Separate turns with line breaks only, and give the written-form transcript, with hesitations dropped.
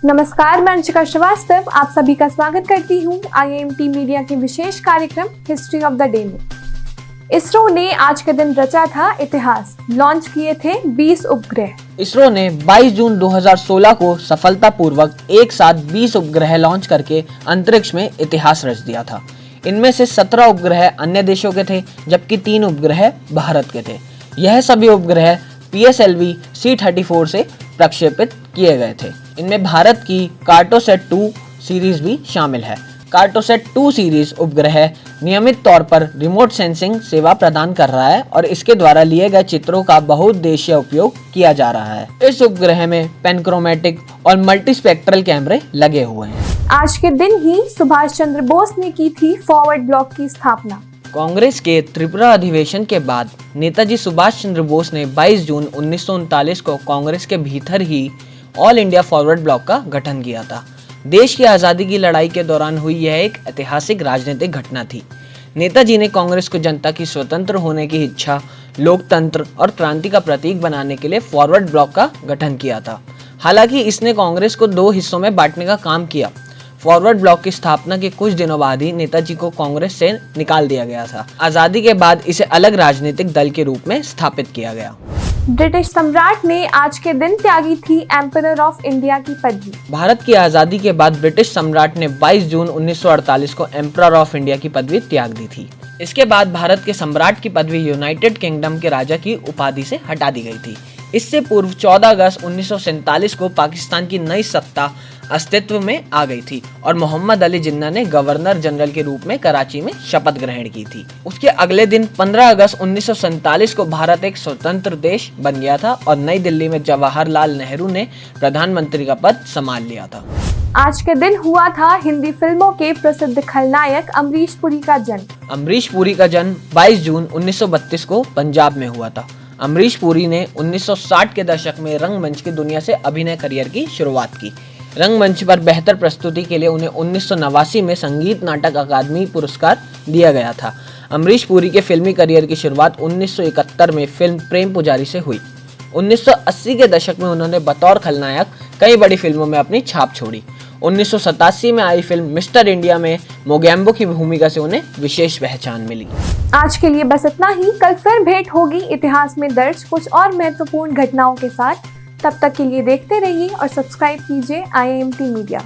नमस्कार, मैं अंशिका श्रीवास्तव आप सभी का स्वागत करती हूँ IIMT मीडिया के विशेष कार्यक्रम हिस्ट्री ऑफ द डे में। इसरो ने आज के दिन रचा था इतिहास, लॉन्च किए थे 20 उपग्रह।
इसरो ने 22 जून 2016 को सफलतापूर्वक एक साथ 20 उपग्रह लॉन्च करके अंतरिक्ष में इतिहास रच दिया था। इनमें से 17 उपग्रह अन्य देशों के थे, जबकि 3 उपग्रह भारत के थे। यह सभी उपग्रह PSLV C-34 से प्रक्षेपित किए गए थे। इनमें भारत की कार्टोसैट 2 सीरीज भी शामिल है। कार्टोसैट 2 सीरीज उपग्रह नियमित तौर पर रिमोट सेंसिंग सेवा प्रदान कर रहा है और इसके द्वारा लिए गए चित्रों का बहुउद्देशीय उपयोग किया जा रहा है। इस उपग्रह में पेनक्रोमेटिक और मल्टीस्पेक्ट्रल कैमरे लगे हुए हैं।
आज के दिन ही सुभाष चंद्र बोस ने की थी फॉरवर्ड ब्लॉक की स्थापना।
कांग्रेस के त्रिपुरा अधिवेशन के बाद नेताजी सुभाष चंद्र बोस ने 22 जून 1939 को कांग्रेस के भीतर ही ऑल इंडिया फॉरवर्ड ब्लॉक का गठन किया था। देश की आज़ादी की लड़ाई के दौरान हुई यह एक ऐतिहासिक राजनीतिक घटना थी। नेताजी ने कांग्रेस को जनता की स्वतंत्र होने की इच्छा, लोकतंत्र और क्रांति का प्रतीक बनाने के लिए फॉरवर्ड ब्लॉक का गठन किया था। हालांकि इसने कांग्रेस को 2 हिस्सों में बांटने का काम किया। फॉरवर्ड ब्लॉक की स्थापना के कुछ दिनों बाद ही नेताजी को कांग्रेस से निकाल दिया गया था। आज़ादी के बाद इसे अलग राजनीतिक दल के रूप में स्थापित किया गया।
ब्रिटिश सम्राट ने आज के दिन त्यागी थी एम्परर ऑफ इंडिया की पदवी।
भारत की आज़ादी के बाद ब्रिटिश सम्राट ने 22 जून 1948 को एम्परर ऑफ इंडिया की पदवी त्याग दी थी। इसके बाद भारत के सम्राट की पदवी यूनाइटेड किंगडम के राजा की उपाधि से हटा दी गई थी। इससे पूर्व 14 अगस्त 1947 को पाकिस्तान की नई सत्ता अस्तित्व में आ गई थी और मोहम्मद अली जिन्ना ने गवर्नर जनरल के रूप में कराची में शपथ ग्रहण की थी। उसके अगले दिन 15 अगस्त 1947 को भारत एक स्वतंत्र देश बन गया था और नई दिल्ली में जवाहरलाल नेहरू ने प्रधानमंत्री का पद संभाल लिया था।
आज के दिन हुआ था हिंदी फिल्मों के प्रसिद्ध खलनायक अमरीश पुरी का जन्म।
अमरीश पुरी का जन्म 22 जून 1932 को पंजाब में हुआ था। अमरीश पुरी ने 1960 के दशक में रंगमंच की दुनिया से अभिनय करियर की शुरुआत की। रंगमंच पर बेहतर प्रस्तुति के लिए उन्हें 1989 में संगीत नाटक अकादमी पुरस्कार दिया गया था। अमरीश पुरी के फिल्मी करियर की शुरुआत 1971 में फिल्म प्रेम पुजारी से हुई। 1980 के दशक में उन्होंने बतौर खलनायक कई बड़ी फिल्मों में अपनी छाप छोड़ी। 1987 में आई फिल्म मिस्टर इंडिया में मोगैम्बो की भूमिका से उन्हें विशेष पहचान मिली।
आज के लिए बस इतना ही। कल फिर भेंट होगी इतिहास में दर्ज कुछ और महत्वपूर्ण घटनाओं के साथ। तब तक के लिए देखते रहिए और सब्सक्राइब कीजिए IIMT मीडिया।